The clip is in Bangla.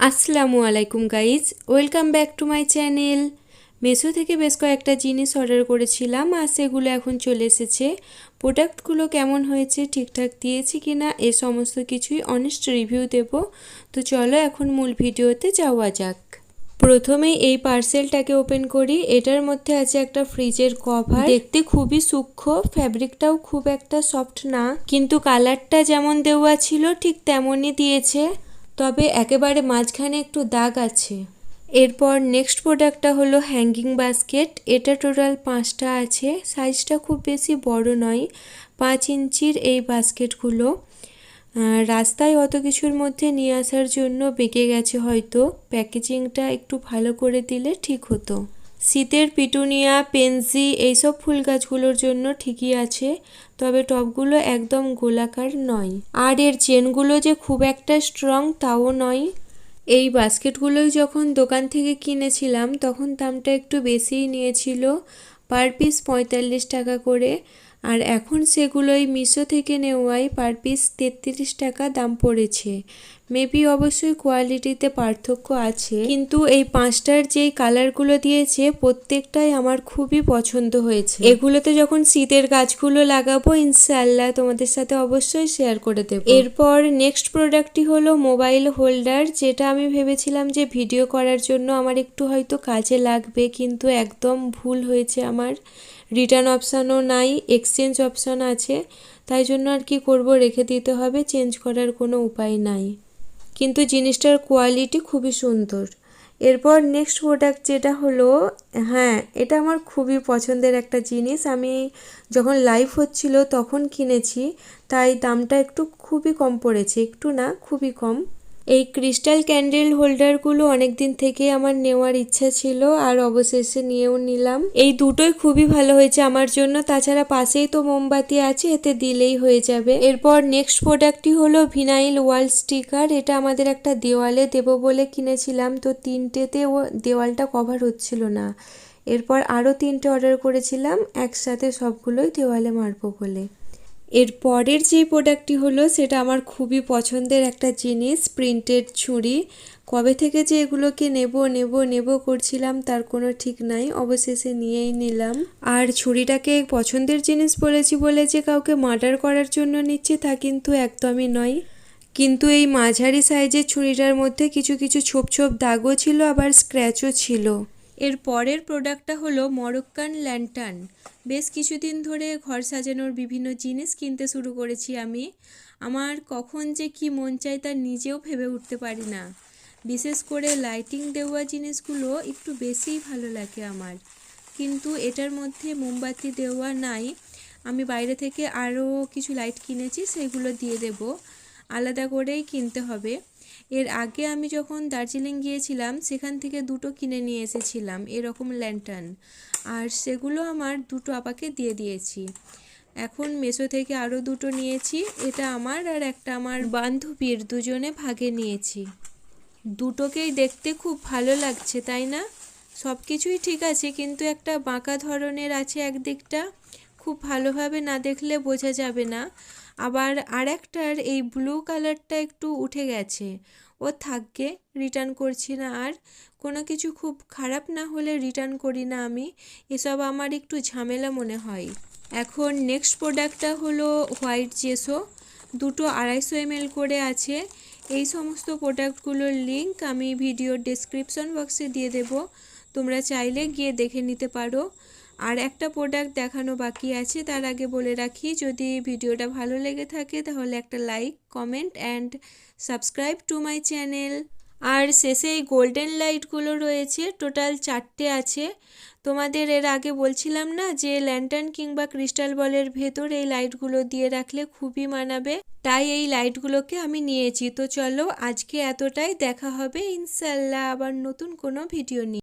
আসসালামু আলাইকুম guys, welcome back to my channel. মেশো থেকে বেশ কয়েকটা জিনিস অর্ডার করেছিলাম আর সেগুলো এখন চলে এসেছে। প্রোডাক্টগুলো কেমন হয়েছে, ঠিকঠাক দিয়েছি কিনা, এ সমস্ত কিছুই অনেস্ট রিভিউ দেব। তো চলো এখন মূল ভিডিওতে যাওয়া যাক। প্রথমেই এই পার্সেলটাকে ওপেন করি। এটার মধ্যে আছে একটা ফ্রিজের কভার। দেখতে খুবই সূক্ষ্ম, ফ্যাব্রিকটাও খুব একটা সফট না, কিন্তু কালারটা যেমন দেওয়া ছিল ঠিক তেমনই দিয়েছে, তবে একেবারে মাঝখানে একটু দাগ আছে। এরপর নেক্সট প্রোডাক্টটা হলো হ্যাঙ্গিং বাস্কেট। এটা টোটাল 5টা আছে, সাইজটা খুব বেশি বড় নয়, 5 ইঞ্চির এই বাস্কেটগুলো। রাস্তায় অত কিছুর মধ্যে নিয়ে আসার জন্য বেঁকে গেছে হয়তো, প্যাকেজিংটা একটু ভালো করে দিলে ঠিক হতো। শীতের পিটুনিয়া, পেনজি এইসব ফুল গাছগুলোর জন্য ঠিকই আছে, তবে টবগুলো একদম গোলাকার নয়। আর এর চেনগুলো যে খুব একটা স্ট্রং তাও নয়। এই বাস্কেটগুলোই যখন দোকান থেকে কিনেছিলাম তখন দামটা একটু বেশিই নিয়েছিল, পার পিস 45 টাকা করে। আর এখন সেগুলোই মিশো থেকে নেওয়ায় পার পিস 33 টাকা দাম পড়েছে। মেবি অবশ্যই কোয়ালিটিতে পার্থক্য আছে, কিন্তু এই 5টার যেই কালারগুলো দিয়েছে প্রত্যেকটাই আমার খুবই পছন্দ হয়েছে। এগুলোতে যখন শীতের গাছগুলো লাগাবো ইনশাআল্লাহ তোমাদের সাথে অবশ্যই শেয়ার করে দেব। এরপর নেক্সট প্রোডাক্টটি হলো মোবাইল হোল্ডার, যেটা আমি ভেবেছিলাম যে ভিডিও করার জন্য আমার একটু হয়তো কাজে লাগবে, কিন্তু একদম ভুল হয়েছে আমার। রিটার্ন অপশানও নাই, এক্সচেঞ্জ অপশান আছে, তাই জন্য আর কি করব, রেখে দিতে হবে, চেঞ্জ করার কোনো উপায় নাই। কিন্তু জিনিসটার কোয়ালিটি খুবই সুন্দর। এরপর নেক্সট প্রোডাক্ট যেটা হলো, এটা আমার খুবই পছন্দের একটা জিনিস। আমি যখন লাইভ হচ্ছিল তখন কিনেছি, তাই দামটা একটু খুবই কম পড়েছে, একটু না খুবই কম। এই ক্রিস্টাল ক্যান্ডেল হোল্ডারগুলো অনেক দিন থেকে আমার নেওয়ার ইচ্ছা ছিল, আর অবশেষে নিয়েও নিলাম। এই দুটোই খুবই ভালো হয়েছে আমার জন্য, তাছাড়া পাশেই তো মোমবাতি আছে, এতে দিলেই হয়ে যাবে। এরপর নেক্সট প্রোডাক্টটি হলো ভিনাইল ওয়াল স্টিকার। এটা আমাদের একটা দেওয়ালে দেব বলে কিনেছিলাম, তো 3টেতে দেওয়ালটা কভার হচ্ছিল না। এরপর আরও 3টে অর্ডার করেছিলাম, একসাথে সবগুলোই দেওয়ালে মারবো বলে। এর পরের যে প্রোডাক্টটি হলো সেটা আমার খুবই পছন্দের একটা জিনিস, প্রিন্টেড ছুরি। কবে থেকে যে এগুলোকে নেব করছিলাম তার কোনো ঠিক নাই, অবশেষে নিয়েই নিলাম। আর ছুরিটাকে পছন্দের জিনিস বলেছি বলে যে কাউকে মার্ডার করার জন্য নিচ্ছি তা কিন্তু একদমই নয়। কিন্তু এই মাঝারি সাইজের ছুরিটার মধ্যে কিছু কিছু ছোপ ছোপ দাগও ছিল, আবার স্ক্র্যাচও ছিল। এর পরের প্রোডাক্টটা হলো মরক্কান ল্যান্টার্ন। বেশ কিছুদিন ধরে ঘর সাজানোর বিভিন্ন জিনিস কিনতে শুরু করেছি আমি। আমার কখন যে কি মন চায় তা নিজেও ভেবে উঠতে পারি না। বিশেষ করে লাইটিং দেওয়া জিনিসগুলো একটু বেশিই ভালো লাগে আমার, কিন্তু এটার মধ্যে মোমবাতি দেওয়া নাই। আমি বাইরে থেকে আরও কিছু লাইট কিনেছি, সেগুলো দিয়ে দেব, আলাদা করেই কিনতে হবে। এর আগে আমি যখন দার্জিলিং গিয়েছিলাম সেখান থেকে 2টো কিনে নিয়ে এসেছিলাম এরকম ল্যান্টার্ন, আর সেগুলো আমার 2টো আপাকে দিয়ে দিয়েছি। এখন মেশো থেকে আরও 2টো নিয়েছি, এটা আমার আর একটা আমার বান্ধবীর, দুজনে ভাগে নিয়েছি। দুটোকেই দেখতে খুব ভালো লাগছে, তাই না? সব কিছুই ঠিক আছে, কিন্তু একটা বাঁকা ধরনের আছে একদিকটা, খুব ভালোভাবে না দেখলে বোঝা যাবে না। আবার আরেকটার এই ব্লু কালারটা একটু উঠে গেছে, ও থাকবে, রিটার্ন করছি না। আর কোনো কিছু খুব খারাপ না হলে রিটার্ন করি না আমি, এসব আমার একটু ঝামেলা মনে হয়। এখন নেক্সট প্রোডাক্টটা হলো হোয়াইট জেসো, 2টো 250 ml করে আছে। এই সমস্ত প্রোডাক্টগুলোর লিঙ্ক আমি ভিডিওর ডেসক্রিপশন বক্সে দিয়ে দেব, তোমরা চাইলে গিয়ে দেখে নিতে পারো। আর একটা প্রোডাক্ট দেখানো বাকি আছে, তার আগে বলে রাখি, যদি ভিডিওটা ভালো লেগে থাকে তাহলে একটা like, comment and subscribe to my channel. আর শেষে এই গোল্ডেন লাইটগুলো রয়েছে, টোটাল 4টে আছে। তোমাদের এর আগে বলছিলাম না যে ল্যান্টার্ন কিংবা ক্রিস্টাল বলের ভেতর এই লাইটগুলো দিয়ে রাখলে খুবই মানাবে, তাই এই লাইটগুলোকে আমি নিয়েছি। তো চলো আজকে এতটাই, দেখা হবে ইনশাআল্লাহ আবার নতুন কোনো ভিডিও নিয়ে।